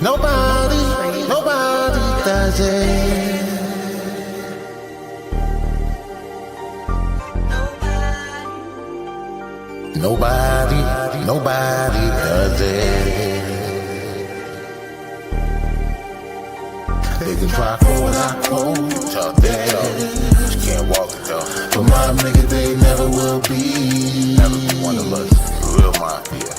Nobody does it. Nobody does it. They can try cold, not cold, talk that. You can't walk it though. But my nigga, they never will be. Never be one of us, real Mafia.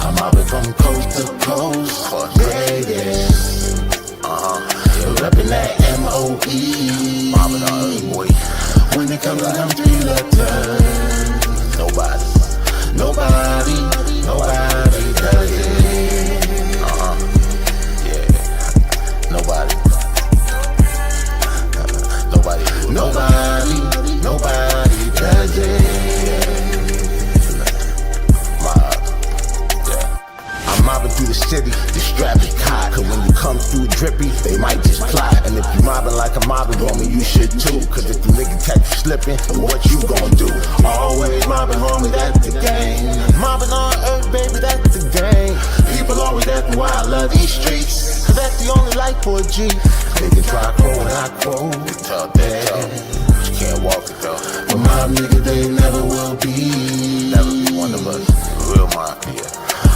I'm out from coast to coast, greatest. You're reppin' that M.O.E. Mama the early boy. When it comes to them 3 letters, nobody does it. Yeah, nobody does it. I'm mobbing through the city, the strap is tight. Cause when you come through drippy, they might just fly. And if you mobbing like a mobbing, homie, you should too. Cause if the nigga catch you slipping, then what you gon' do? Always mobbing, homie, that's the game. Mobbing on earth, baby, that's the game. People always asking why I love these streets. Cause that's the only life for a G. They can try cold, not cold, talk that. You can't walk it though. But my nigga, they never will be. Never be one of us, real Mafia.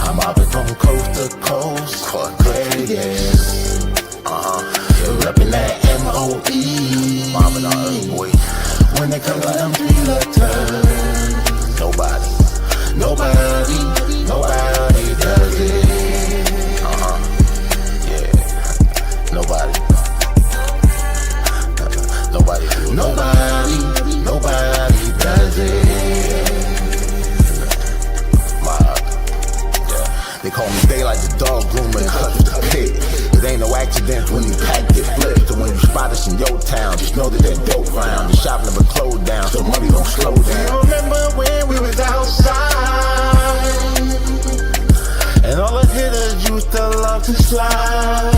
I'm mobbing from coast to coast, greatest. You're reppin' that M.O.E. Mama the early boy. When they come to them 3 letters, nobody does it. Yeah, nobody does it. They call me daylight, the dog groomer, and cut the pit. It ain't no accident when you pack get flipped. So when you spot us in your town, just know that that dope round. The shop never closed down, so money don't slow down. You remember when we was outside, and all the hitters used to love to slide.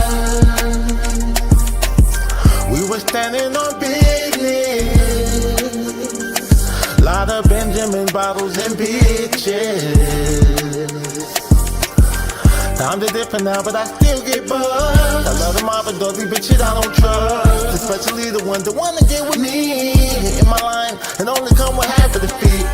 We were standing on business, lot of Benjamin bottles and bitches. Times are different now, but I still get buzzed. I love them all, but those bitches I don't trust. Especially the ones that wanna get with me. In my line, and only come with half of the fee.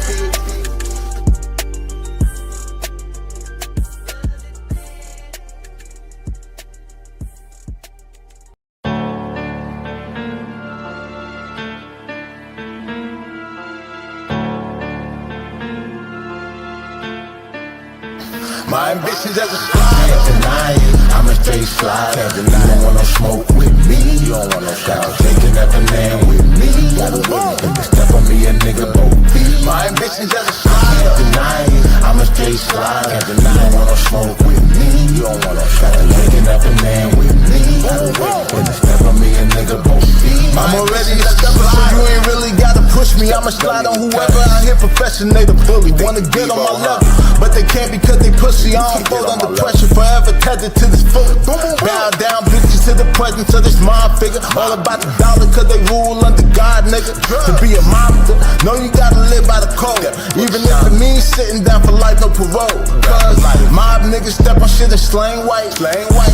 My ambitions as a slide. Can't deny it, I'm a straight slide. Can't deny it. You don't want no smoke with me. You don't want no shout. Taking that banana with me. Gotta win. If you step on me, a nigga both feet. My ambitions as a slide. Can't deny it, I'm a straight slide. Can't deny it. You don't want no smoke with me. You don't want no shout. Taking that banana with me. Gotta win. If you step on me, a nigga both feet. I'm already a stepper, so you ain't really gotta push me. I'ma slide on whoever I hear professionate a bully. Wanna get on my level, but they can't because they pussy. I don't fold under pressure, forever tethered to this foot. Bow down bitches to the presence of this mob figure. All about the dollar cause they rule under God, nigga. To be a mobster, know you gotta live by the code. Even if it means sitting down for life, no parole. Cause mob niggas step on shit and slang white.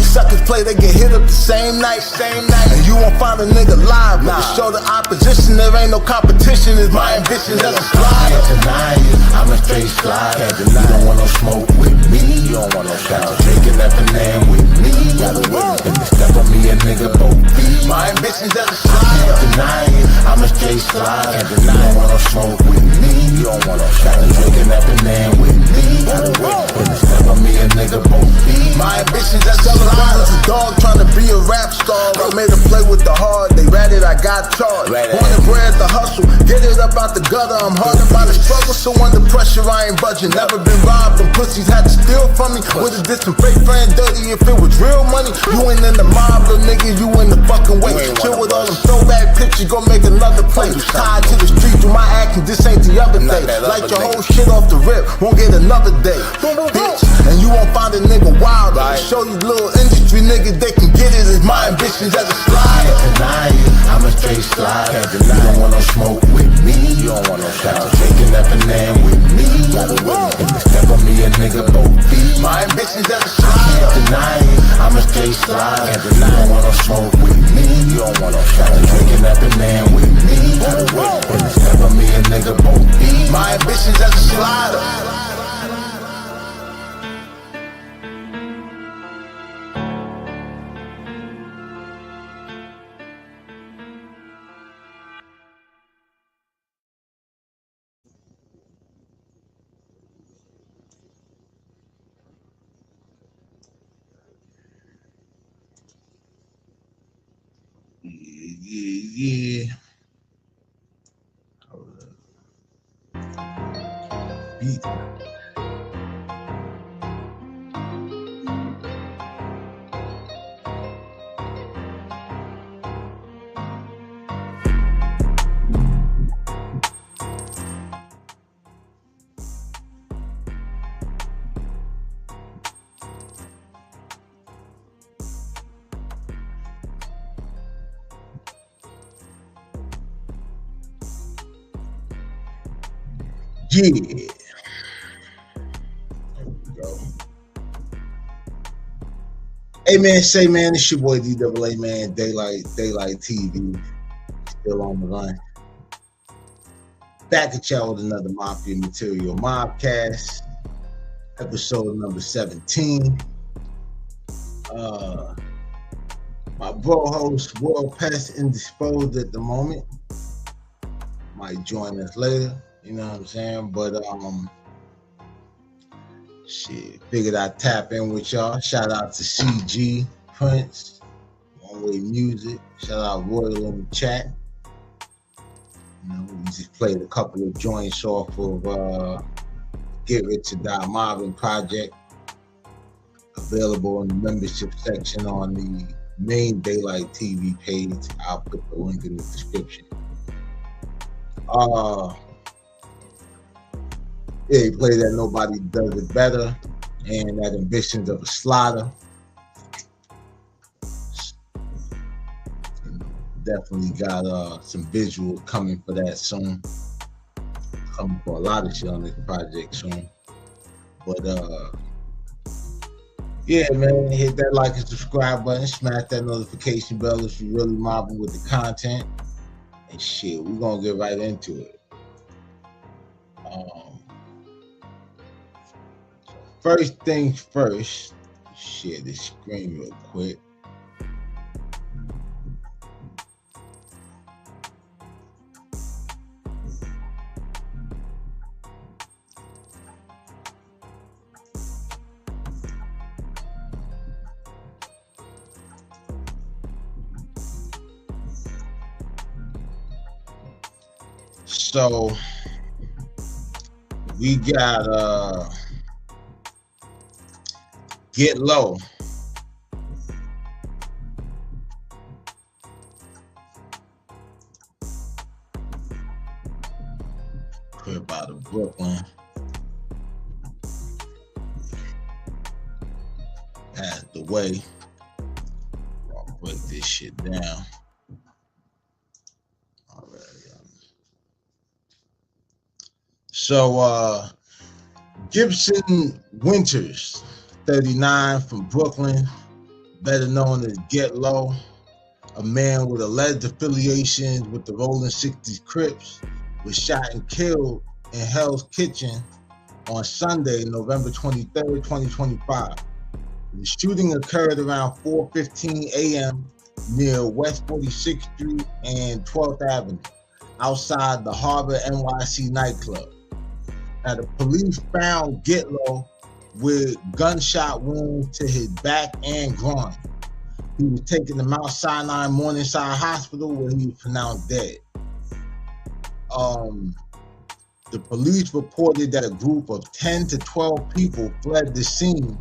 Suckers play, they get hit up the same night. And you won't find a nigga live. But to show the opposition, there ain't no competition. Is my ambition as a slide. Can't deny it, I'm a straight slide. Can't deny it. You don't want no smoke with me. You don't want no shout. Taking that banana with me. Gotta win. If you step on me, a nigga both feet. My ambitions as a slide. Can't deny it, I'm a straight slide. Can't deny it. You don't want no smoke with me. You don't want no shout. Taking that banana with me. Gotta win. If you step on me, a nigga both feet. My ambitions as a slide. A dog trying to be a rap star. I made a play with the hard. They ratted, I got charged. Born and bred the hustle. Get it up out the gutter. I'm hardened by the struggle, so under pressure I ain't budging. Never been robbed. Them pussies had to steal from me. Would've did some fake friend dirty if it was real money. You ain't in the mob, little nigga. You in the fucking way. Chill with all them throwback pictures. Go make another play. Tied to the street through my acting. This ain't the other day. Light your whole shit off the rip. Won't get another day. Bitch. And you won't find a nigga wild. Show you little industry niggas they can get it. Is my ambitions as a slide. Can't deny it, I'm a straight straight slide. Can't deny. You don't want no smoke with me. You don't want no shout. Taking that banana with me. Gotta witness. If you step on me, a nigga both feet. My ambitions as a slide. Can't deny it. I'm a straight slide. Can't deny. You don't want no smoke with me. You don't want no shout. Taking that banana with me. Gotta witness. If you step on me, a nigga both feet. My ambitions as a slider. Yeah. Beat. Yeah. There we go. Hey man, say man, it's your boy DAA man, Daylight TV, still on the line. Back at y'all with another Mafia Material Mobcast, episode number 17. My bro host, World Pest indisposed at the moment. Might join us later, you know what I'm saying? But shit, figured I'd tap in with y'all. Shout out to CG, Prince, One Way Music. Shout out Royal in the chat. You know, we just played a couple of joints off of Get Rich or Die Mobbing Project. Available in the membership section on the main Daylight TV page. I'll put the link in the description. Yeah, he played that Nobody Does It Better and that Ambitions of a Slaughter. Definitely got some visual coming for that soon. Coming for a lot of shit on this project soon. But yeah, man, hit that like and subscribe button, smash that notification bell if you're really mobbing with the content. And shit, we're gonna get right into it. First things first, share this screen real quick. So we got Get Low. Crip out of Brooklyn. Passed away. I'll break this shit down. Alright. So Gibson Winters, 39, from Brooklyn, better known as Get Low, a man with alleged affiliations with the Rolling 60s Crips, was shot and killed in Hell's Kitchen on Sunday, November 23rd, 2025. The shooting occurred around 4:15 a.m. near West 46th Street and 12th Avenue, outside the Harbor NYC nightclub. Now, the police found Get Low with gunshot wounds to his back and groin. He was taken to Mount Sinai Morningside Hospital where he was pronounced dead. The police reported that a group of 10 to 12 people fled the scene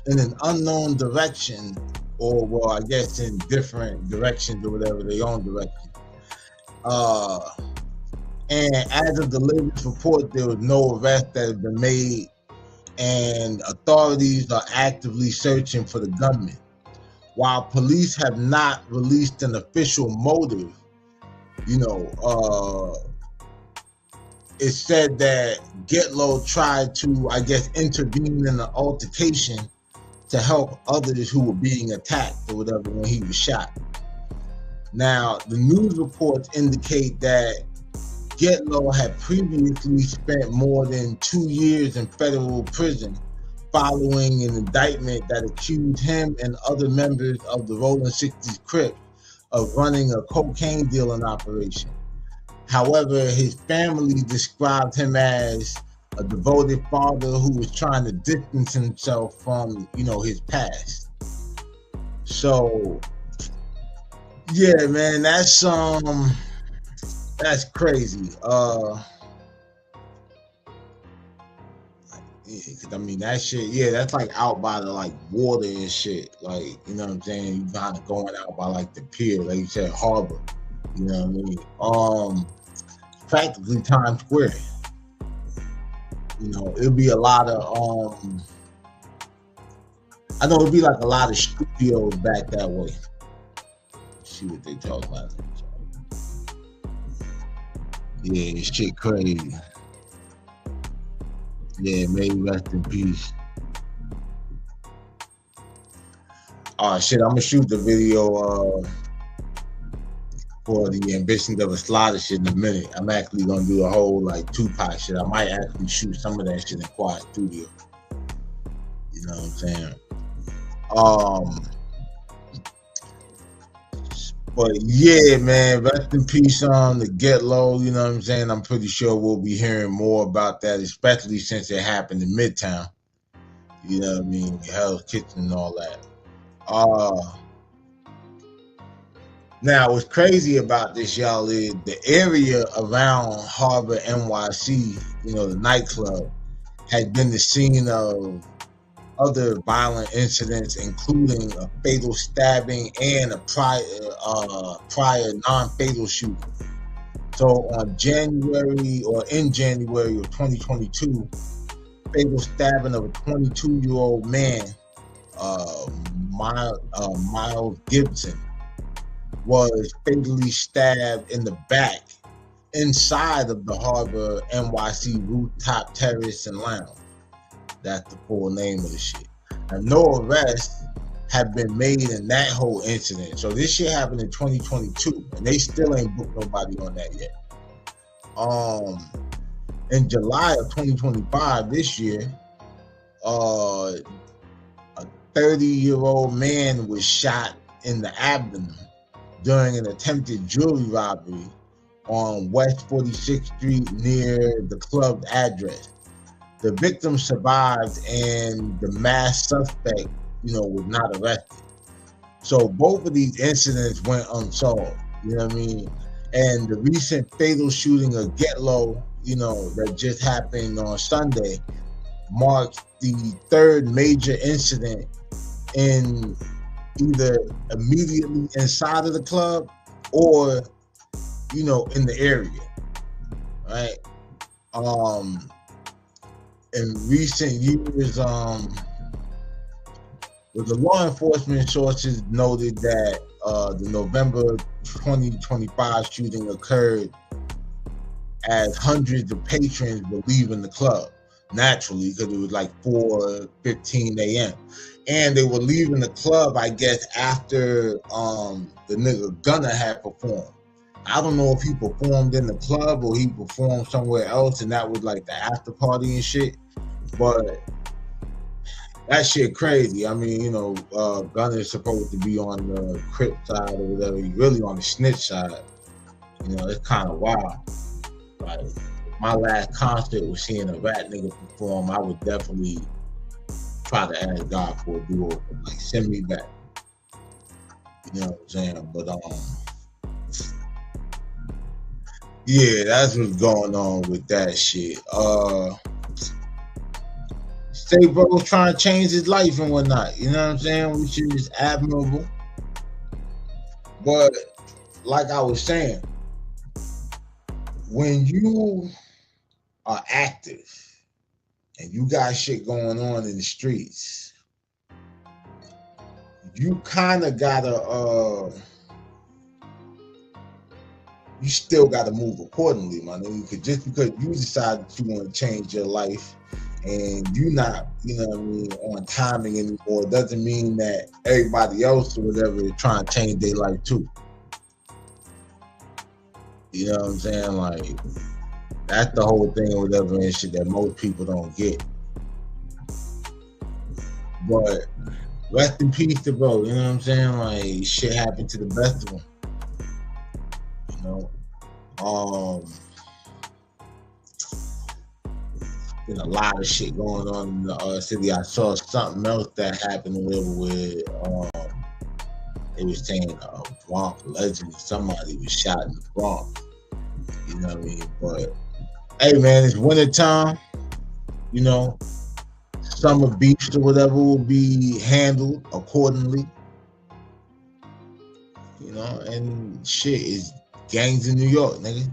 in an unknown direction, or well, I guess in different directions or whatever, their own direction. And as of the latest report, there was no arrest that had been made, and authorities are actively searching for the gunman. While police have not released an official motive, you know, it said that Get Low tried to, I guess, intervene in the altercation to help others who were being attacked or whatever when he was shot. Now, the news reports indicate that Get Low had previously spent more than 2 years in federal prison following an indictment that accused him and other members of the Rolling 60s Crip of running a cocaine dealing operation. However, his family described him as a devoted father who was trying to distance himself from, you know, his past. So, yeah, man, that's crazy. I mean, that shit, yeah, that's like out by the like water and shit. Like, you know what I'm saying? You kind of going out by like the pier, like you said, harbor. You know what I mean? Practically Times Square. You know, it'll be a lot of I know it'll be like a lot of studios back that way. Let's see what they talk about. Yeah, this shit crazy. Yeah, may he rest in peace. Shit, I'm gonna shoot the video for the Ambitions of a Slaughter shit in a minute. I'm actually gonna do a whole like Tupac shit. I might actually shoot some of that shit in Quiet Studio. You know what I'm saying? But yeah, man, rest in peace on the Get Low. You know what I'm saying? I'm pretty sure we'll be hearing more about that, especially since it happened in Midtown. You know what I mean? Hell's Kitchen and all that. Now, what's crazy about this, y'all, is the area around Harbor NYC, you know, the nightclub, had been the scene of other violent incidents, including a fatal stabbing and a prior non-fatal shooting. So in January of 2022, fatal stabbing of a 22-year-old man, Miles Gibson, was fatally stabbed in the back inside of the Harbor NYC Rooftop Terrace and Lounge. That's the full name of the shit. And no arrests have been made in that whole incident. So this shit happened in 2022, and they still ain't booked nobody on that yet. In July of 2025, this year, a 30-year-old man was shot in the abdomen during an attempted jewelry robbery on West 46th Street near the club's address. The victim survived and the masked suspect, you know, was not arrested. So both of these incidents went unsolved, you know what I mean? And the recent fatal shooting of Get Low, you know, that just happened on Sunday, marks the third major incident in either immediately inside of the club or, you know, in the area, right? In recent years, with the law enforcement sources noted that the November 2025 shooting occurred as hundreds of patrons were leaving the club, naturally, because it was like 4:15 a.m. And they were leaving the club, I guess, after the nigga Gunna had performed. I don't know if he performed in the club or he performed somewhere else, and that was like the after party and shit. But that shit crazy. I mean, you know, Gunna is supposed to be on the Crip side or whatever. He's really on the snitch side. You know, it's kind of wild. Like, my last concert was seeing a rat nigga perform. I would definitely try to ask God for a do-over. Like, send me back. You know what I'm saying? But yeah, that's what's going on with that shit. Say bro's trying to change his life and whatnot. You know what I'm saying? Which is admirable. But like I was saying, when you are active and you got shit going on in the streets, you kind of gotta you still got to move accordingly, my nigga. Because just because you decide that you want to change your life and you're not, you know what I mean, on timing anymore, doesn't mean that everybody else or whatever is trying to change their life too. You know what I'm saying? Like, that's the whole thing or whatever and shit that most people don't get. But rest in peace to bro, you know what I'm saying? Like, shit happened to the best of them. You know? Been a lot of shit going on in the city. I saw something else that happened with it was saying Bronx legend, somebody was shot in the Bronx. You know what I mean? But hey man, it's winter time, you know, summer beach or whatever will be handled accordingly. You know, and shit is gangs in New York, nigga.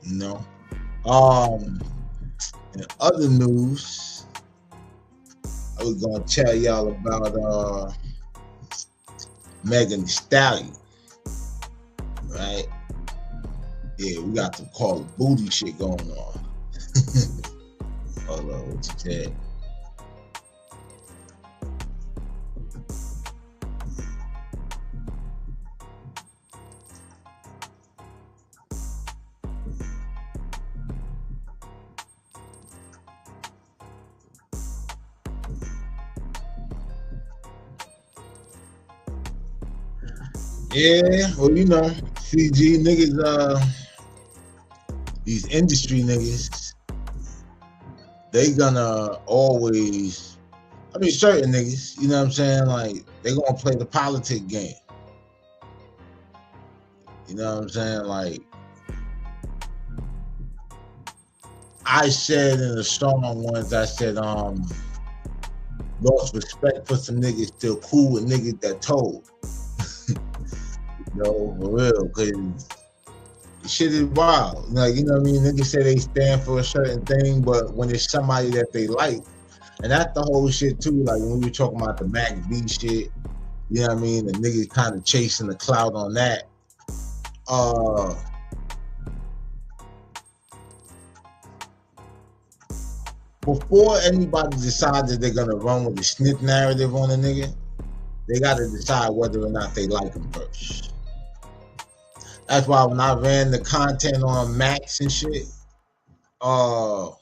You know. In other news, I was gonna tell y'all about Megan Thee Stallion, right? Yeah, we got some Call of Booty shit going on. Hold on, what you said? Yeah, well, you know, CG niggas, these industry niggas, they gonna always, I mean, certain niggas, you know what I'm saying? Like, they gonna play the politic game. You know what I'm saying? Like, I said in a song once, I said, lost respect for some niggas still cool with niggas that told. No, for real, because shit is wild. Like, you know what I mean? Niggas say they stand for a certain thing, but when it's somebody that they like, and that's the whole shit too. Like when we were talking about the Mac B shit, you know what I mean? The niggas kind of chasing the clout on that. Before anybody decides that they're gonna run with the snitch narrative on a nigga, they gotta decide whether or not they like him first. That's why when I ran the content on Max and shit, I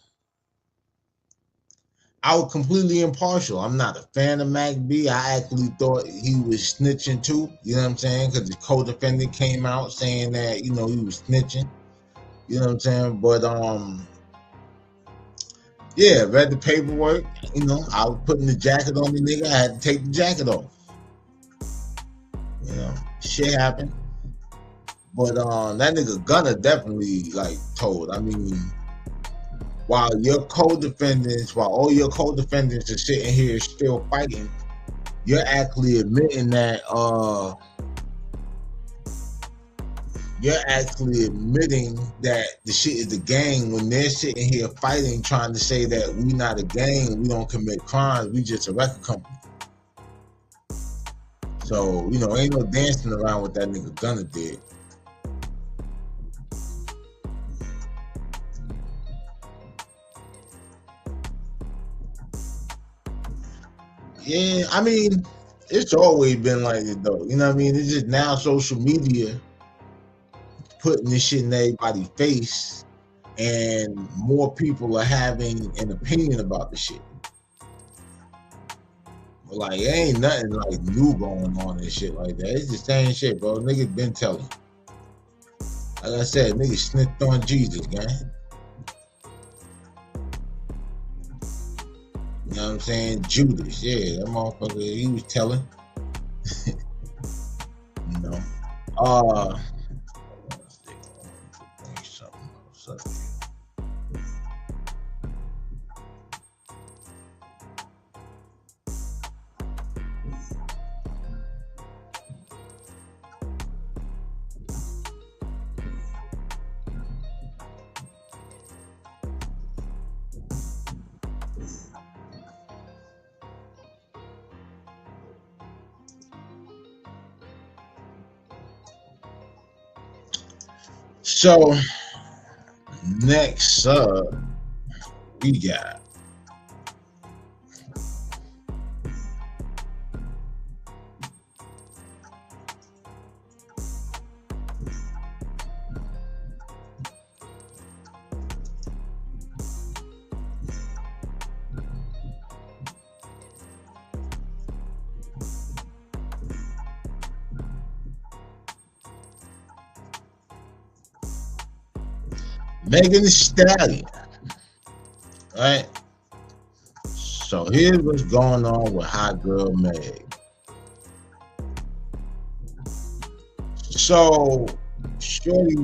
was completely impartial. I'm not a fan of Mac B. I actually thought he was snitching too. You know what I'm saying? Because the co-defendant came out saying that, you know, he was snitching. You know what I'm saying? But yeah, read the paperwork. You know, I was putting the jacket on the nigga. I had to take the jacket off. You know, shit happened. But that nigga Gunna definitely like told. I mean, while your co-defendants, while all your co-defendants are sitting here still fighting, you're actually admitting that the shit is a gang when they're sitting here fighting, trying to say that we not a gang, we don't commit crimes, we just a record company. So, you know, ain't no dancing around what that nigga Gunna did. Yeah, I mean, it's always been like it though. You know what I mean? It's just now social media putting this shit in everybody's face, and more people are having an opinion about the shit. But like, it ain't nothing like new going on and shit like that. It's the same shit, bro. Niggas been telling. Like I said, niggas snitched on Jesus, gang. You know what I'm saying? Judas, yeah, that motherfucker, he was telling. You know. So next up, we got Megan Thee Stallion. Right? So here's what's going on with Hot Girl Meg. So Shorty,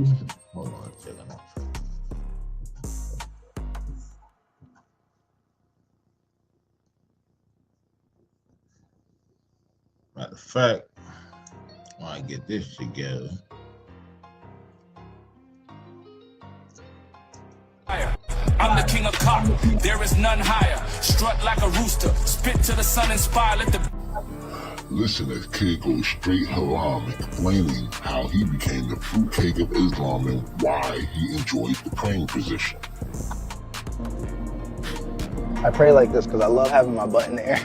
hold on a second. Matter of fact, when I get this together. I'm the king of cock, there is none higher. Strut like a rooster, spit to the sun, inspire, let the... Listen as Kid goes straight haram, explaining how he became the fruitcake of Islam and why he enjoys the praying position. I pray like this because I love having my butt in the air.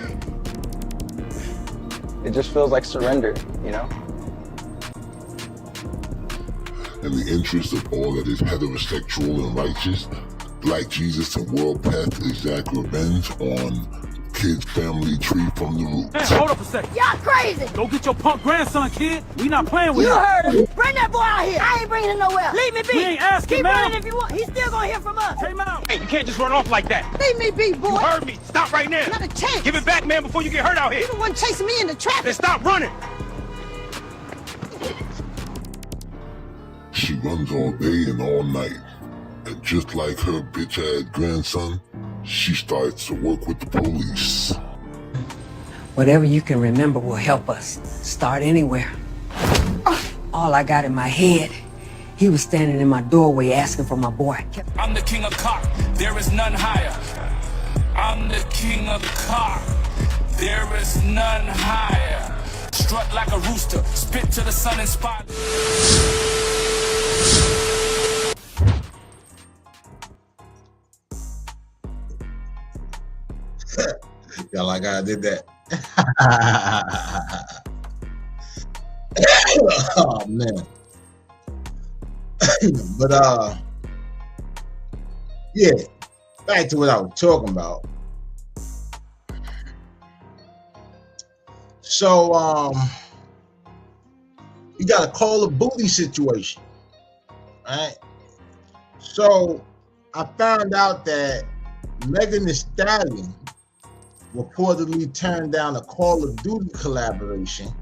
It just feels like surrender, you know? In the interest of all that is heterosexual and righteous, Black Jesus and World Path exact revenge on Kid's family tree from the roots. Man, hold up a second. Y'all crazy. Go get your punk grandson, kid. We not playing with You him. heard him. Bring that boy out here. I ain't bringing him nowhere. Leave me be. We ain't asking, Keep man. running if you want. He's still gonna hear from us. Take him out. Hey, you can't just run off like that. Leave me be, boy. You heard me. Stop right now. Not a chance. Give it back, man, before you get hurt out here. You the one chasing me in the Then traffic. stop running. She runs all day and all night. And just like her bitch-ass grandson, she starts to work with the police. Whatever you can remember will help us. Start anywhere. All I got in my head, he was standing in my doorway asking for my boy. I'm the king of cock, there is none higher. I'm the king of cock, there is none higher. Strut like a rooster, spit to the sun, inspire. Y'all like I did that. Oh man. But yeah, back to what I was talking about. So you got a Call of Booty situation, right? So I found out that Megan Thee Stallion reportedly turned down a Call of Duty collaboration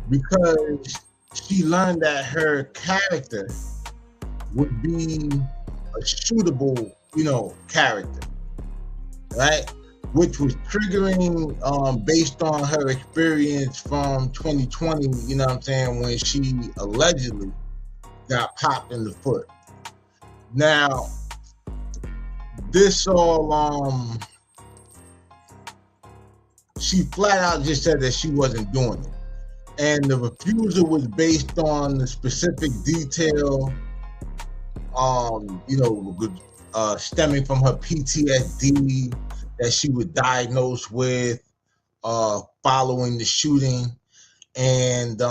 because she learned that her character would be a shootable, character, right? Which was triggering based on her experience from 2020, you know what I'm saying, when she allegedly got popped in the foot. Now, this all she flat out just said that she wasn't doing it. And the refusal was based on the specific detail, stemming from her PTSD that she was diagnosed with following the shooting. And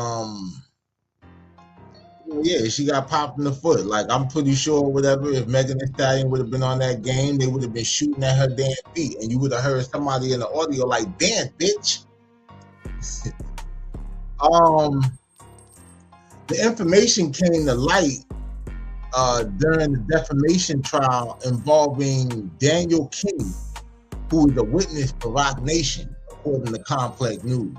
yeah, she got popped in the foot. Like, I'm pretty sure whatever, if Megan Thee Stallion would have been on that game, they would have been shooting at her damn feet. And you would have heard somebody in the audio like, damn, bitch. The information came to light during the defamation trial involving Daniel King, who is a witness for Rock Nation, according to Complex News.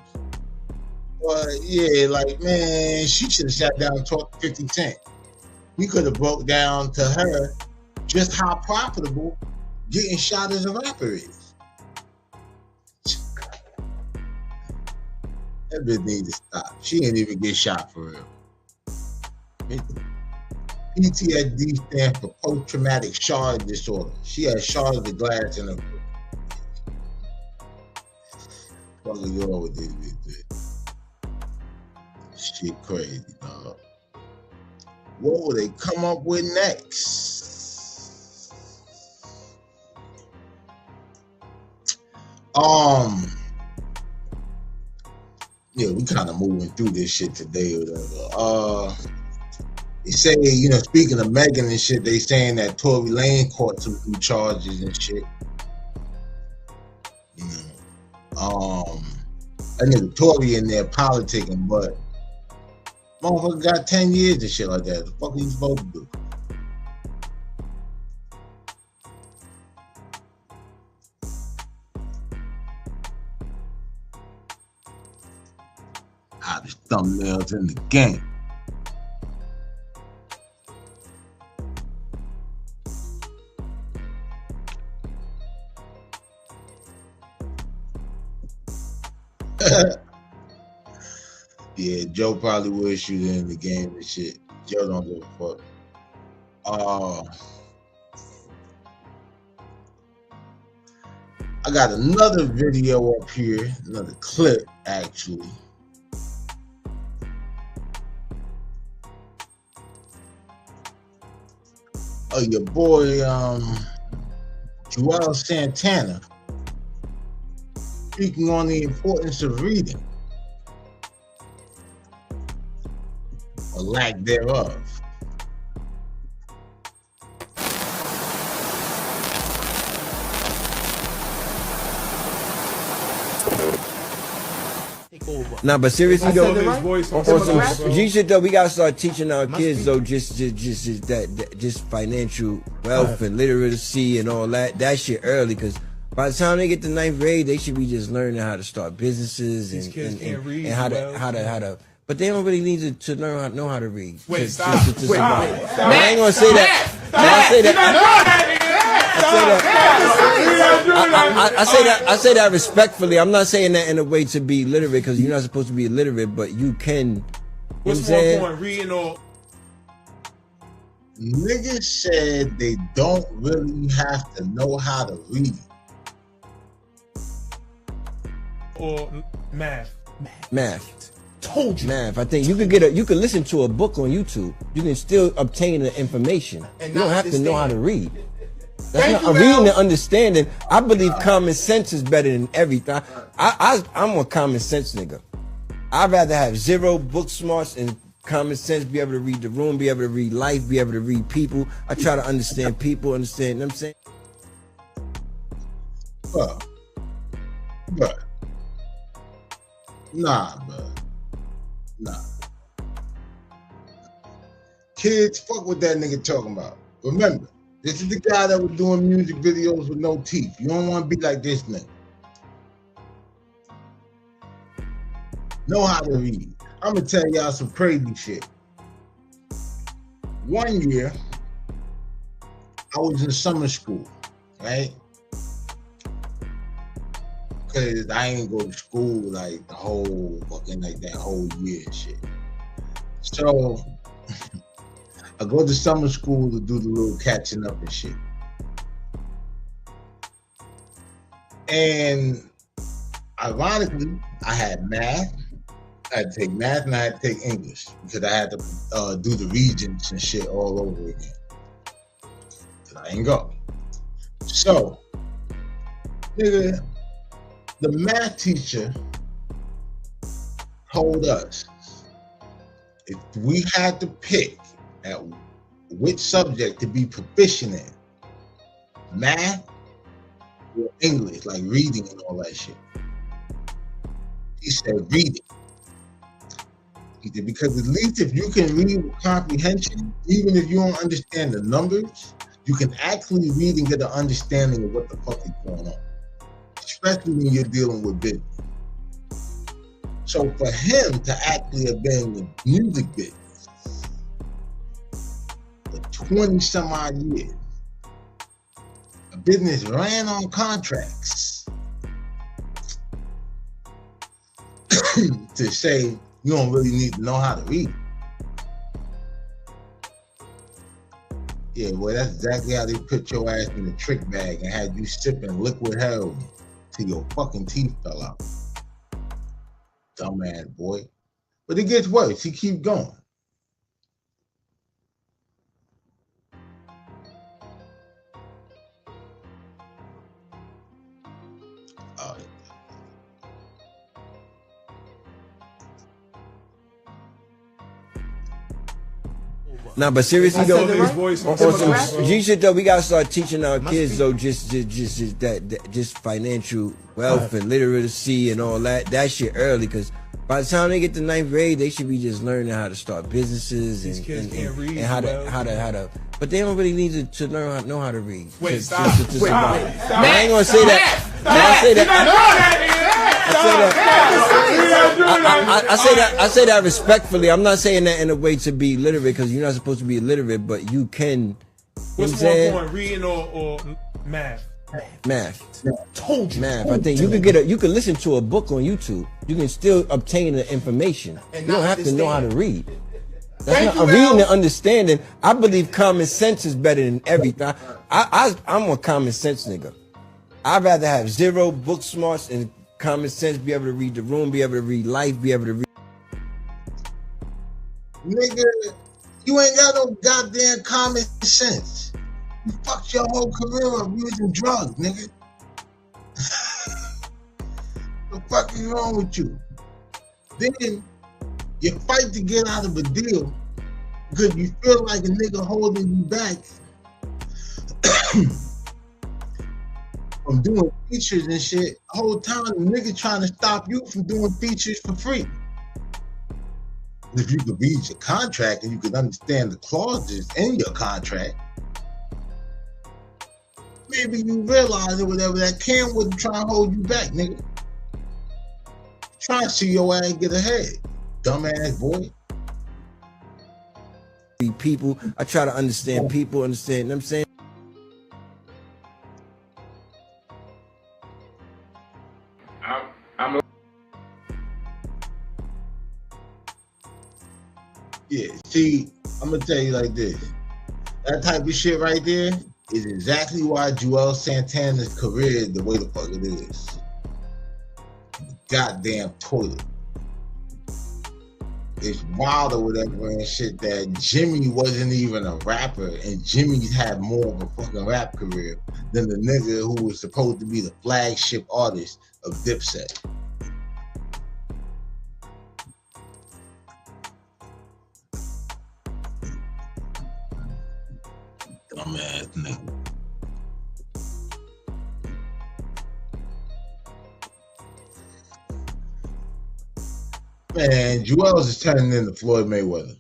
But yeah, like, man, she should have sat down and talked to 50 Cent. We could have broke down to her just how profitable getting shot as a rapper is. That bitch need to stop. She didn't even get shot for real. PTSD stands for post-traumatic shard disorder. She has shards of glass in her foot. What are you all with this? Shit crazy, dog. What will they come up with next? Yeah, we kind of moving through this shit today or whatever. They say, you know, speaking of Megan and shit, they saying that Tory Lane caught some new charges and shit. You know, I know Tory in there politicking, but motherfucker got 10 years and shit like that. The fuck are you supposed to do? Hottest thumbnails in the game. Yeah, Joe probably will shoot in the game and shit. Joe don't give a fuck. I got another video up here, another clip actually. Oh, your boy Juelz Santana speaking on the importance of reading or lack thereof. Nah, but seriously though, on some G shit though, we gotta start teaching our kids though, just financial wealth and literacy and all that shit early, because by the time they get to 9th grade, they should be just learning how to start businesses and how to. But they don't really need to know how to read. Wait, stop. I ain't gonna say that. I say that respectfully. I'm not saying that in a way to be literate, because you're not supposed to be illiterate, but you can. What's more important, reading or? Niggas said they don't really have to know how to read. Or math. Told you. Math. I think you could listen to a book on YouTube. You can still obtain the information. You don't have to know how to read. That's not reading and understanding. I believe common sense is better than everything. I'm a common sense nigga. I'd rather have 0 book smarts and common sense, be able to read the room, be able to read life, be able to read people. I try to understand people, you know what I'm saying? But nah. Kids, fuck what that nigga talking about. Remember, this is the guy that was doing music videos with no teeth. You don't want to be like this nigga. Know how to read. I'm gonna tell y'all some crazy shit. One year, I was in summer school, right? Because I ain't go to school like the whole fucking like that whole year and shit. So I go to summer school to do the little catching up and shit. And ironically, I had math. I had to take math and I had to take English because I had to do the regions and shit all over again. Cause I ain't go. So, nigga, the math teacher told us if we had to pick at which subject to be proficient in, math or English, like reading and all that shit. He said reading. He said, because at least if you can read with comprehension, even if you don't understand the numbers, you can actually read and get an understanding of what the fuck is going on, especially when you're dealing with business. So for him to actually have been in the music business for 20 some odd years, a business ran on contracts, to say you don't really need to know how to read. Yeah, well, that's exactly how they put your ass in the trick bag and had you sipping liquid heroin till your fucking teeth fell out. Dumbass boy. But it gets worse. He keep going. Nah, but seriously though, his voice on some G shit though, we gotta start teaching our kids though, just financial wealth and literacy and all that shit early, because by the time they get to 9th grade, they should be just learning how to start businesses and how to. But they don't really need to know how to read. Wait, stop. I ain't gonna say that. I say that respectfully. I'm not saying that in a way to be literate, because you're not supposed to be illiterate, but you can. What's more important, reading or math? Math. Math. I think you can listen to a book on YouTube. You can still obtain the information. You don't have to know how to read. That's not reading and understanding. I believe common sense is better than everything. I'm a common sense nigga. I'd rather have 0 book smarts and common sense, be able to read the room, be able to read life, be able to read. Nigga, you ain't got no goddamn common sense. You fucked your whole career up using drugs, nigga. What the fuck is wrong with you? Then you fight to get out of a deal because you feel like a nigga holding you back from doing features and shit. The whole time the nigga trying to stop you from doing features for free. If you could read your contract and you could understand the clauses in your contract, maybe you realize or whatever that Cam wouldn't try to hold you back, nigga. Try to see your ass get ahead, dumbass boy. People, I try to understand people, understand, you know what I'm saying? Yeah, see, I'm gonna tell you like this. That type of shit right there is exactly why Juelz Santana's career is the way the fuck it is. Goddamn toilet. It's wild or whatever and shit that Jimmy wasn't even a rapper, and Jimmy had more of a fucking rap career than the nigga who was supposed to be the flagship artist of Dipset. Dumbass nigga. Man, Juelz is turning into Floyd Mayweather.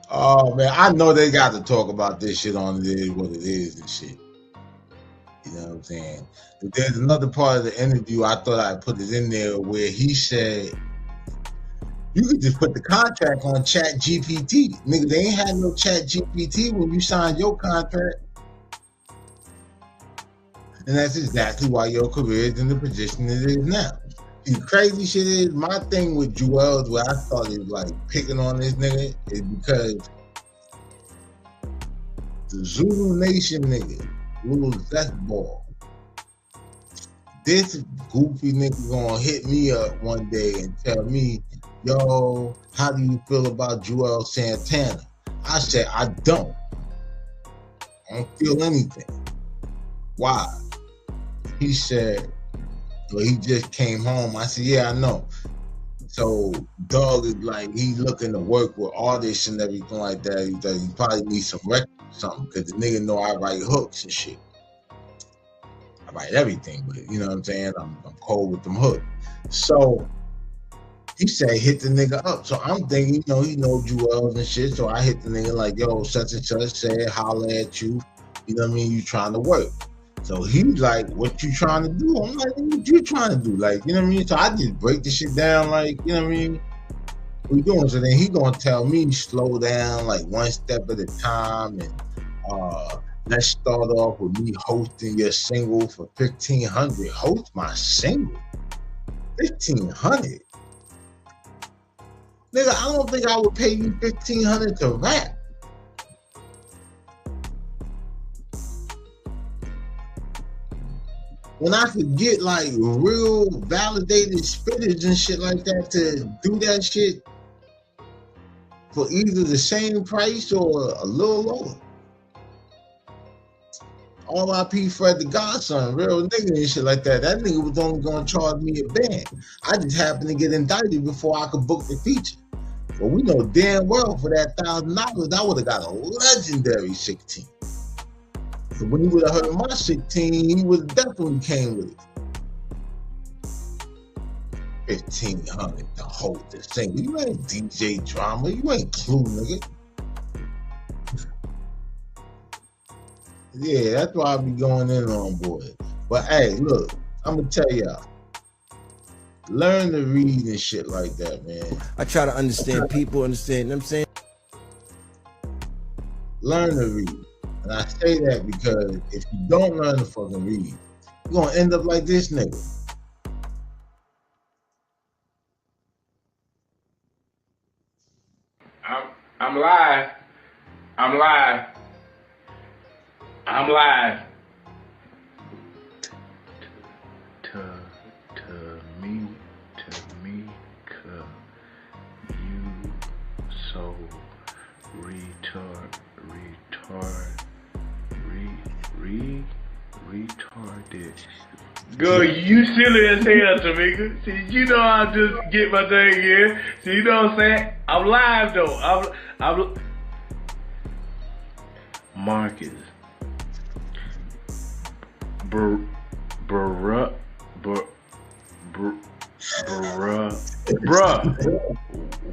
Oh man, I know they got to talk about this shit on It Is What It Is and shit. You know what I'm saying? But there's another part of the interview I thought I'd put it in there where he said, you could just put the contract on Chat GPT. Nigga, they ain't had no Chat GPT when you signed your contract. And that's exactly why your career is in the position it is now. The crazy shit is, my thing with Juelz, where I started like picking on this nigga, is because the Zulu Nation nigga rules that ball. This goofy nigga gonna hit me up one day and tell me, yo, how do you feel about Juelz Santana? I said, I don't feel anything. Why? He said, well, he just came home. I said, yeah, I know. So dog is like, he looking to work with artists and everything like that. He's like, he probably needs some records or something, because the nigga know I write hooks and shit. I write everything, but you know what I'm saying? I'm cold with them hooks. So he said, hit the nigga up. So I'm thinking, you know, he know Juelz and shit. So I hit the nigga like, yo, such and such said, holler at you. You know what I mean? You trying to work. So he's like, what you trying to do? I'm like, what you trying to do? Like, you know what I mean? So I just break the shit down, like, you know what I mean? What we doing? So then he gonna tell me slow down, like one step at a time, and let's start off with me hosting your single for $1,500. Host my single? $1,500? Nigga, I don't think I would pay you $1,500 to rap. When I could get like real validated spitters and shit like that to do that shit for either the same price or a little lower. R.I.P. Fred the Godson, real nigga and shit like that. That nigga was only gonna charge me a band. I just happened to get indicted before I could book the feature. But we know damn well for that $1,000, I would have got a legendary 16. So when he would have heard my 16, he would have definitely came with it. 1,500 to hold this thing. You ain't DJ Drama. You ain't Clue, nigga. Yeah, that's why I be going in on board. But hey, look, I'm gonna tell y'all, learn to read and shit like that, man. I try to understand people, understand, you know what I'm saying? Learn to read. And I say that because if you don't learn to fucking read, you're gonna end up like this nigga. I'm live. I'm live. I'm live. Tamika, you so retarded. Girl, you silly as hell, Tamika. See, you know I just get my thing here. See, you know what I'm saying? I'm live though. I'm Marcus. Bruh.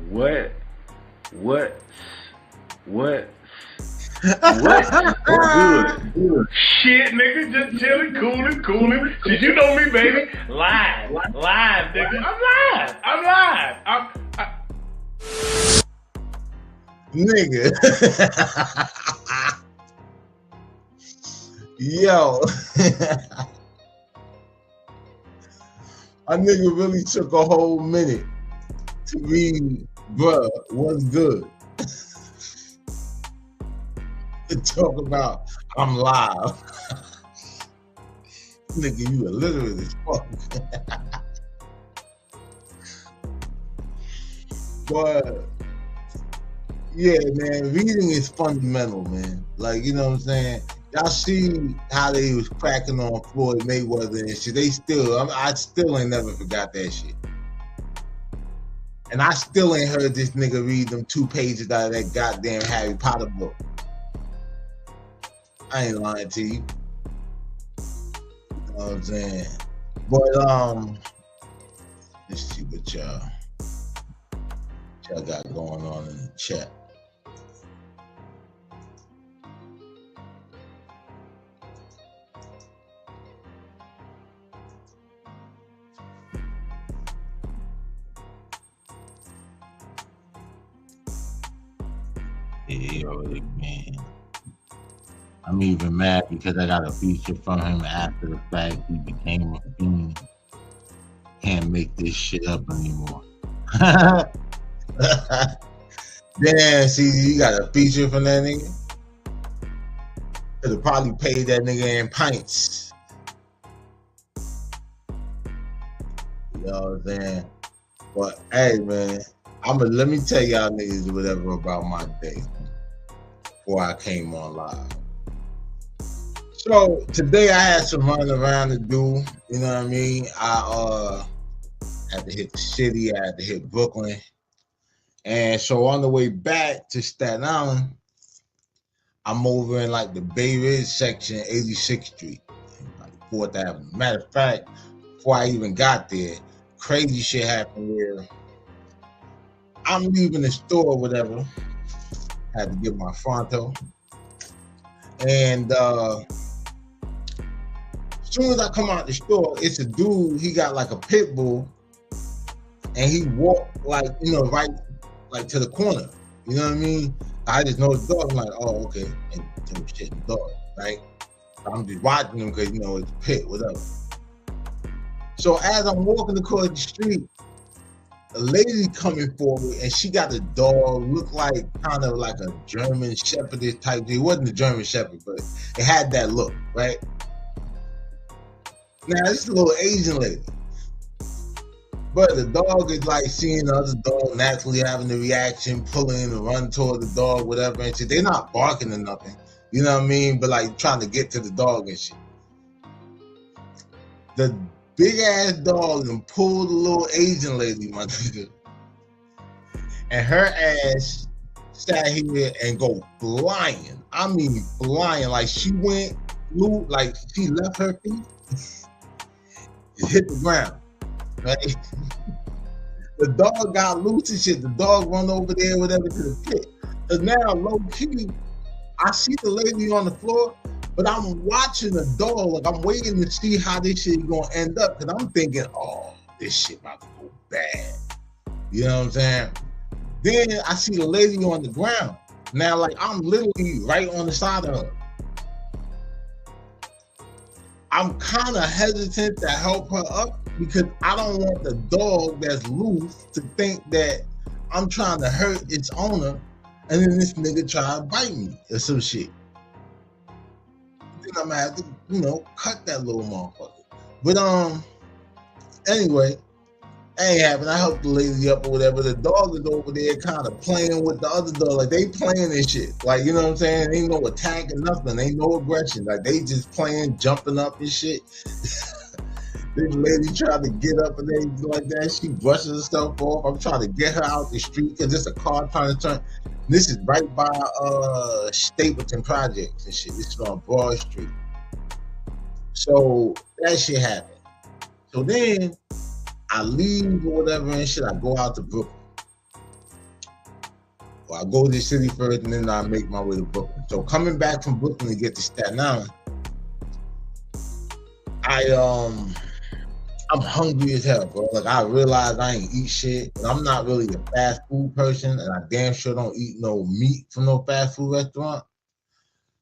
What? Good. Shit, nigga, just chilling, cooling. Cause you know me, baby. Live, nigga. I'm live. Nigga. Yo. A nigga really took a whole minute to read, bruh, what's good? To talk about, I'm live. Nigga, you illiterate as fuck. But, yeah, man, reading is fundamental, man. Like, you know what I'm saying? Y'all see how they was cracking on Floyd Mayweather and shit. I still ain't never forgot that shit. And I still ain't heard this nigga read them 2 pages out of that goddamn Harry Potter book. I ain't lying to you. You know what I'm saying? But let's see what y'all got going on in the chat. Yo, man. I'm even mad because I got a feature from him after the fact he became a fiend. Can't make this shit up anymore. Damn, see, you got a feature from that nigga? Could have probably paid that nigga in pints. You know what I'm saying? But hey, man, let me tell y'all niggas whatever about my day before I came on live. So today I had some running around to do, you know what I mean? I had to hit the city, I had to hit Brooklyn. And so on the way back to Staten Island, I'm over in like the Bay Ridge section, 86th Street, like 4th Avenue. Matter of fact, before I even got there, crazy shit happened where I'm leaving the store or whatever, had to get my Fronto. And as soon as I come out the store, it's a dude, he got like a pit bull, and he walked like, you know, right like to the corner. You know what I mean? I just know the dog. I'm like, oh, okay. And shit, the dog, right? I'm just watching him because, you know, it's a pit, whatever. So as I'm walking across the street, a lady coming forward, and she got a dog, looked like kind of like a German Shepherd type. It wasn't a German Shepherd, but it had that look, right? Now, this is a little Asian lady. But the dog is like seeing the other dog naturally having the reaction, pulling and run toward the dog, whatever. And shit. They're not barking or nothing. You know what I mean? But like trying to get to the dog and shit. The big ass dog and pulled the little Asian lady, my nigga. And her ass sat here and go flying. I mean flying. Like she went loose, like she left her feet, hit the ground. Right? The dog got loose and shit. The dog run over there, whatever, to the pit. So now, low key, I see the lady on the floor, but I'm watching the dog. Like I'm waiting to see how this shit gonna end up. Cause I'm thinking, oh, this shit about to go bad. You know what I'm saying? Then I see the lady on the ground. Now, like I'm literally right on the side of her. I'm kind of hesitant to help her up because I don't want the dog that's loose to think that I'm trying to hurt its owner, and then this nigga try to bite me or some shit. Then I'm gonna have to, you know, cut that little motherfucker. But anyway, that ain't happened. I helped the lady up or whatever. The dog is over there kind of playing with the other dog. Like they playing this shit. Like, you know what I'm saying? Ain't no attack or nothing. Ain't no aggression. Like they just playing, jumping up and shit. This lady tried to get up and everything like that. She brushes herself off. I'm trying to get her out the street because there's a car trying to turn. This is right by Stapleton Projects and shit. This is on Broad Street. So that shit happened. So then I leave or whatever and shit. I go out to Brooklyn. Or I go to the city first and then I make my way to Brooklyn. So coming back from Brooklyn to get to Staten Island, I'm hungry as hell, bro. Like I realize I ain't eat shit. And I'm not really a fast food person, and I damn sure don't eat no meat from no fast food restaurant.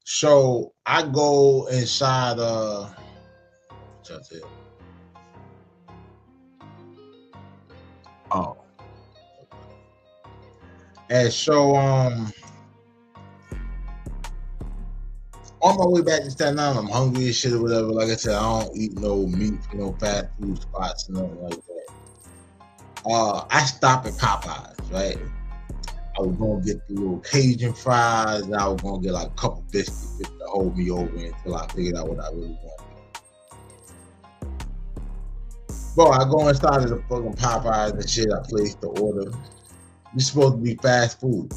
So I go inside. What's it? Oh. And so on my way back to Staten Island, I'm hungry as shit or whatever. Like I said, I don't eat no meat from no fast food spots and nothing like that. I stop at Popeyes, right? I was gonna get the little Cajun fries, and I was gonna get like a couple biscuits just to hold me over until I figured out what I really wanted. Bro, I go inside of the fucking Popeyes and shit. I place the order. It's supposed to be fast food.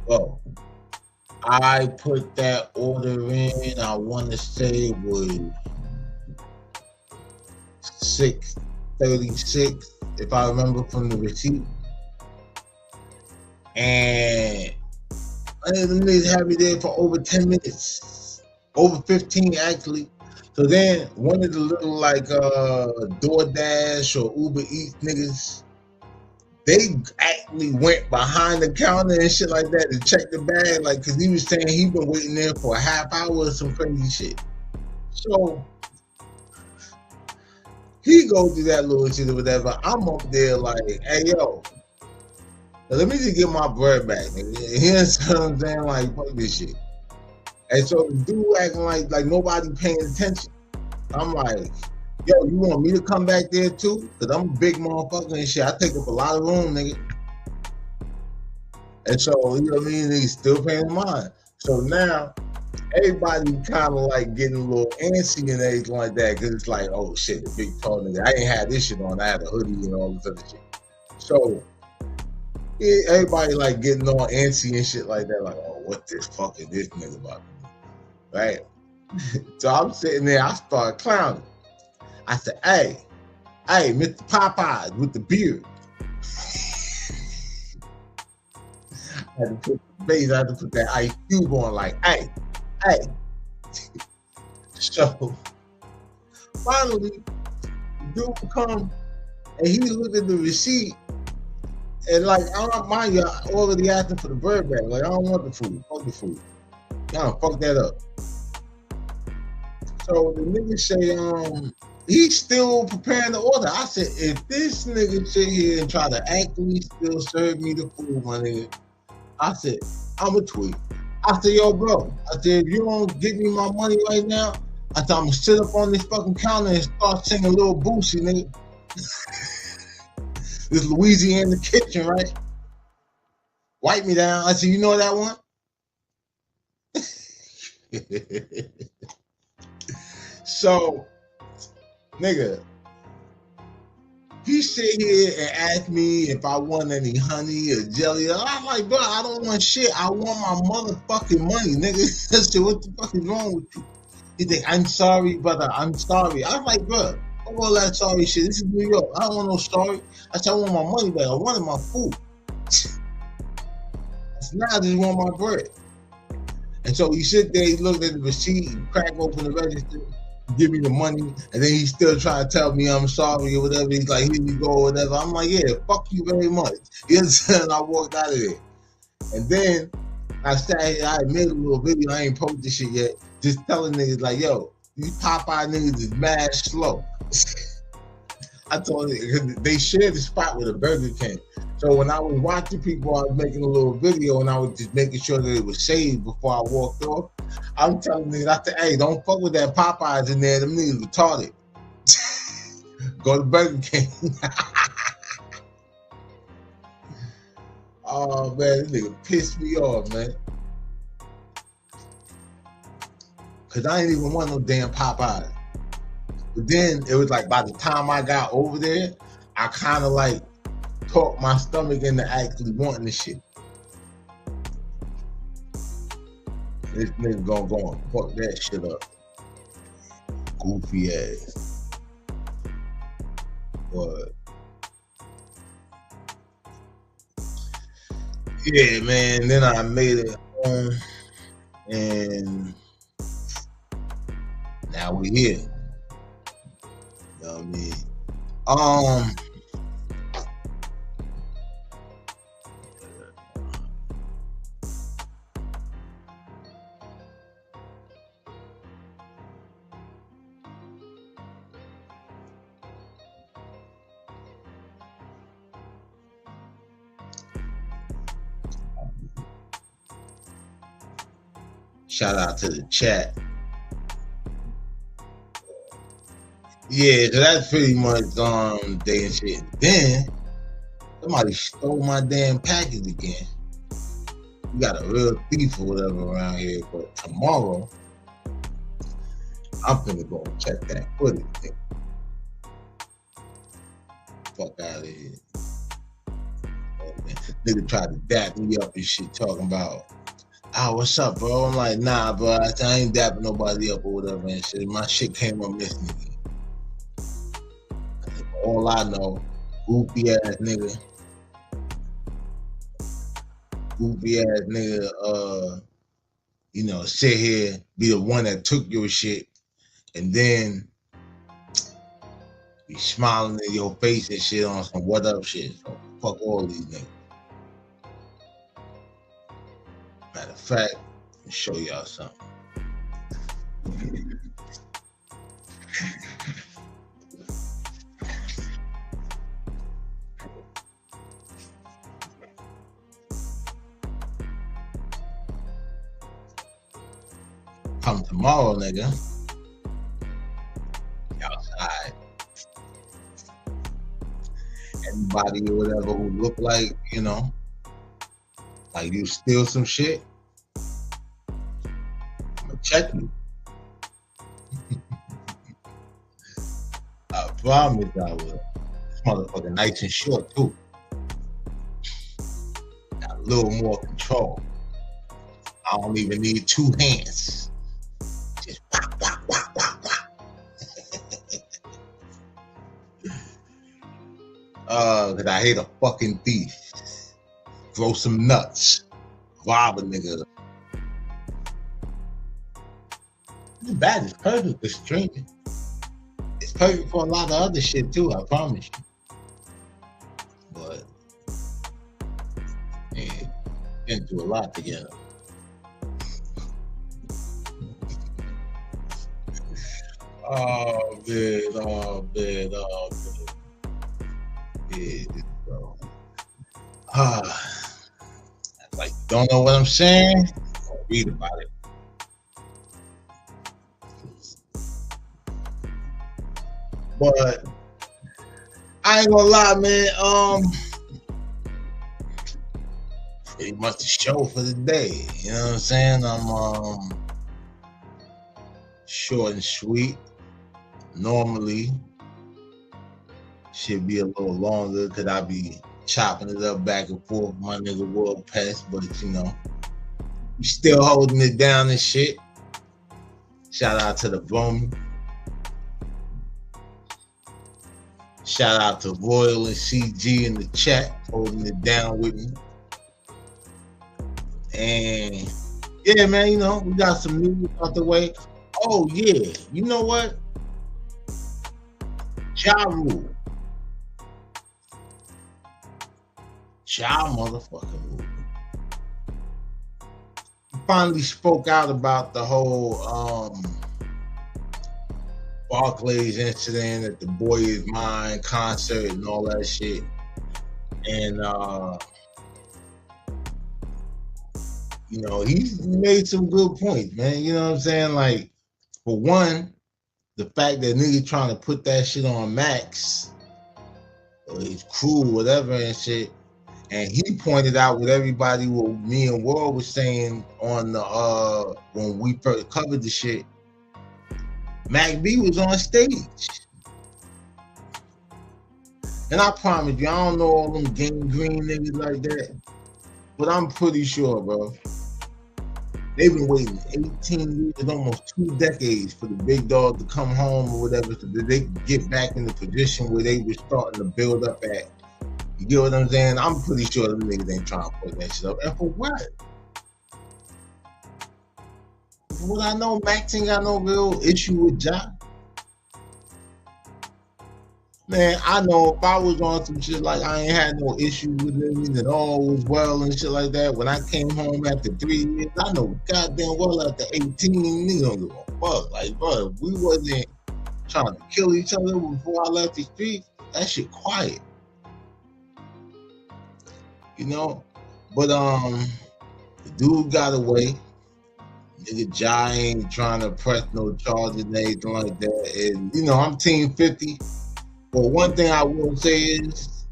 Oh. I put that order in, I want to say it was 6:36, if I remember from the receipt. And the niggas had me there for over 10 minutes, over 15 actually. So then one of the little like DoorDash or Uber Eats niggas, they actually went behind the counter and shit like that to check the bag, like, cause he was saying he been waiting there for a half hour or some crazy shit. So he goes through that little shit or whatever. I'm up there like, hey yo, let me just get my bread back, nigga. You know what I'm saying? Like, fuck this shit. And so the dude acting like nobody paying attention. I'm like, yo, you want me to come back there too? Cause I'm a big motherfucker and shit. I take up a lot of room, nigga. And so, you know what I mean? He's still paying mine. So now, everybody kind of like getting a little antsy and everything like that. Cause it's like, oh shit, the big tall nigga. I ain't had this shit on. I had a hoodie and all this other shit. So, yeah, everybody like getting all antsy and shit like that. Like, oh, what this fuck is this nigga about to do? Right? So I'm sitting there, I start clowning. I said, hey, Mr. Popeyes with the beard. I had to put the base, I had to put that ice cube on, like, hey. So finally, the dude come and he looked at the receipt and like, I don't mind you, I already asking for the bird bag. Like, I don't want the food, fuck the food. Y'all fuck that up. So the nigga say, he's still preparing the order. I said, if this nigga sit here and try to actually still serve me the food, my nigga, I said, I'm a tweet. I said, yo, bro, I said, if you don't give me my money right now, I said, I'm gonna sit up on this fucking counter and start singing Lil Boosie, nigga. This Louisiana Kitchen, right? Wipe me down. I said, you know that one? So, nigga, he sit here and ask me if I want any honey or jelly. I'm like, bro, I don't want shit. I want my motherfucking money, nigga. I said, what the fuck is wrong with you? He think, I'm sorry, brother. I'm sorry. I was like, bro, don't all that sorry shit. This is New York. I don't want no sorry. I said, I want my money back. I wanted my food. Now I just want my bread. And so he sit there, he looked at the receipt, he crack open the register, give me the money, and then he still try to tell me I'm sorry or whatever. He's like, here you go or whatever. I'm like, yeah, fuck you very much. You understand? I walked out of there. And then I made a little video, I ain't posted this shit yet, just telling niggas like, yo, these Popeye niggas is mad slow. I told them, they shared the spot with a Burger King. So when I was watching people, I was making a little video and I was just making sure that it was saved before I walked off. I'm telling niggas, I said, hey, don't fuck with that Popeyes in there. Them niggas retarded. Go to Burger King. Oh, man, this nigga pissed me off, man. Because I ain't even want no damn Popeyes. But then it was like by the time I got over there, I kind of like talked my stomach into actually wanting the shit. This nigga gonna go and fuck that shit up. Goofy ass. But yeah, man, then I made it home and now we're here. You know what I mean? Shout out to the chat. Yeah, so that's pretty much day and shit. Then somebody stole my damn package again. We got a real thief or whatever around here, but tomorrow I'm finna go and check that footage. Fuck out of here. Oh, man. Nigga tried to dap me up and shit talking about, oh, what's up, bro? I'm like, nah, bro, I ain't dapping nobody up or whatever and shit. My shit came up missing again. All I know, goofy ass nigga, you know, sit here, be the one that took your shit, and then be smiling in your face and shit on some what up shit. So fuck all these niggas. Matter of fact, let me show y'all something. Come tomorrow, nigga. Outside. Anybody or whatever who look like, you know, like you steal some shit, I'm gonna check you. I promise I will. This motherfucker nice and short too. Got a little more control. I don't even need two hands. Just whack, whack, whack, whack, whack. Cause I hate a fucking thief. Throw some nuts. Rob a nigga. This bad is perfect for streaming. It's perfect for a lot of other shit too, I promise you. But man, been through a lot together. Oh man. Yeah, bro. Like, don't know what I'm saying? Read about it. But I ain't gonna lie, man. Pretty much the show for the day. You know what I'm saying? short and sweet. Normally, should be a little longer because I be chopping it up back and forth with my nigga World Pest, but you know, we still holding it down and shit. Shout out to the Bum. Shout out to Royal and CG in the chat, holding it down with me. And yeah, man, you know, we got some news out the way. Oh yeah, you know what? Ja Rule. Ja motherfucking Rule. He finally spoke out about the whole Barclays incident at the Boy Is Mine concert and all that shit. And you know, he made some good points, man. You know what I'm saying? Like, for one, the fact that nigga trying to put that shit on Max or his crew, whatever and shit, and he pointed out what everybody, what me and World was saying on the when we first covered the shit. Mac B was on stage. And I promise you, I don't know all them gang green niggas like that, but I'm pretty sure, bro. They've been waiting 18 years, almost 2 decades for the big dog to come home or whatever so that they could get back in the position where they were starting to build up at. You get what I'm saying? I'm pretty sure them niggas ain't trying to put that shit up. And for what? For what I know, Max ain't got no real issue with Ja. Man, I know if I was on some shit like I ain't had no issue with him and all was well and shit like that, when I came home after 3 years, I know goddamn well after 18, niggas don't give a fuck. Like, bro, we wasn't trying to kill each other before I left the streets. That shit quiet. You know? But the dude got away. Nigga Ja ain't trying to press no charges and anything like that. And you know, I'm Team 50. But one thing I will say is,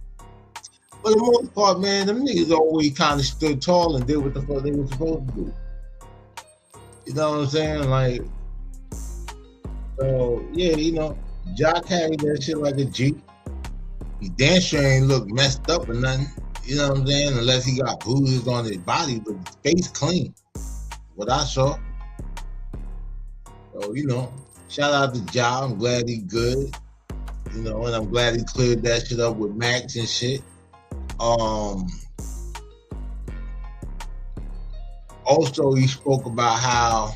for the most part, man, them niggas always kind of stood tall and did what the fuck they were supposed to do. You know what I'm saying? Like, so, yeah, you know, Ja carried that shit like a G. He damn sure ain't look messed up or nothing. You know what I'm saying? Unless he got bruises on his body, but his face clean. What I saw. So, you know, shout out to Ja. I'm glad he good. You know, and I'm glad he cleared that shit up with Max and shit. Also, he spoke about how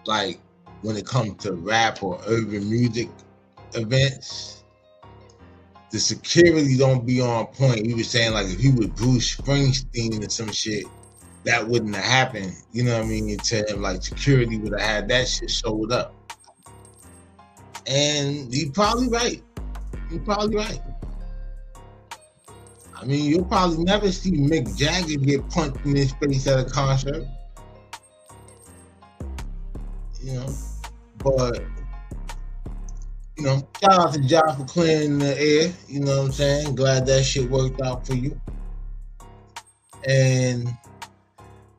like when it comes to rap or urban music events, the security don't be on point. He was saying like if he was Bruce Springsteen or some shit, that wouldn't have happened, you know what I mean, to him. Like, security would have had that shit showed up. And he's probably right. He's probably right. I mean, you'll probably never see Mick Jagger get punched in his face at a concert. You know, but, you know, shout out to Ja for clearing the air, you know what I'm saying? Glad that shit worked out for you. And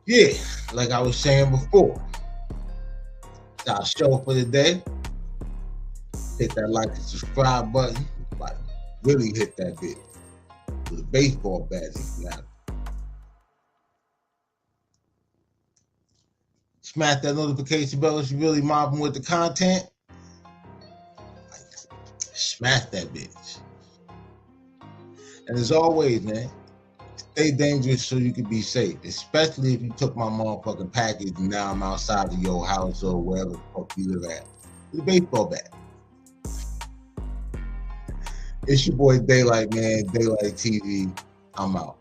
yeah, like I was saying before, it's our show for the day. Hit that like and subscribe button. Like, really hit that bit with a baseball bat if you have it. Smash that notification bell if you really mobbing with the content. Like, smash that bitch. And as always, man, stay dangerous so you can be safe, especially if you took my motherfucking package and now I'm outside of your house or wherever the fuck you live at with a baseball bat. It's your boy Daylight, man. Daylight TV. I'm out.